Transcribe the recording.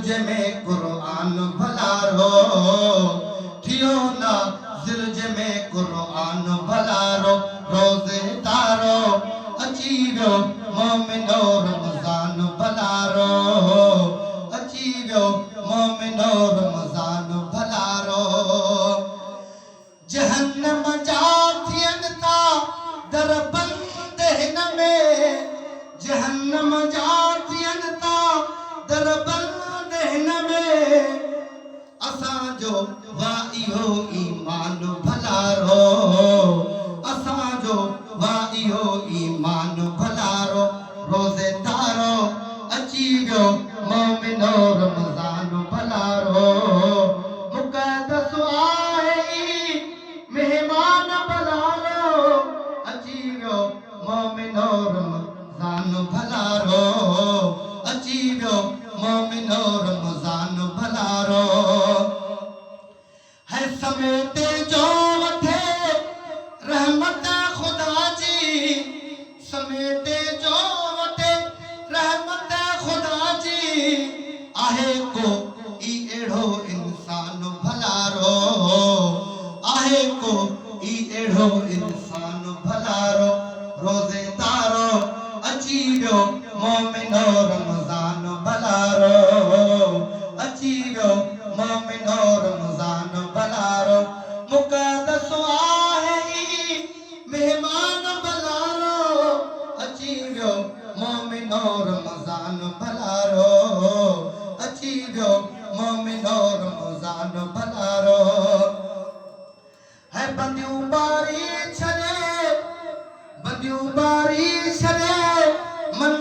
में कुरान भलारो थियो ना जिलज में कुरान भलारो रोज़े तारो अची वियो मोमिनो रमज़ान भलारो अची वियो मोमिनो रमज़ान भलारो जहन्नम जा थियन था दर बंद हिन में जहन्नम जा थियन था दर बंद हिन में असांजो वा इहो ईमान भलारो असांजो वा इहो ईमान भलारो रोज़े तारो अची वियो मोमिनो रमज़ान भलारो मुक़द्दस आहे मेहमान भलारो अची वियो मोमिनो रमज़ान भलारो अची वियो मोमिनो रमज़ान भलारो है समेटे जो वठे रहमत खुदा जी समेटे जो वठे रहमत खुदा जी आहे को ई एड़ो इंसान भलारो आहे को ई एड़ो इंसान भलारो रोज़े तारो अची वियो मोमिनो रमज़ान भलारो अची वियो मोमिनो रमज़ान भलारो मुक़द्दस आहे मेहमान भलारो अची वियो मोमिनो रमज़ान भलारो अची वियो मोमिनो रमज़ान भलारो है बंदियूं बारी छॾे बंदियूं बारी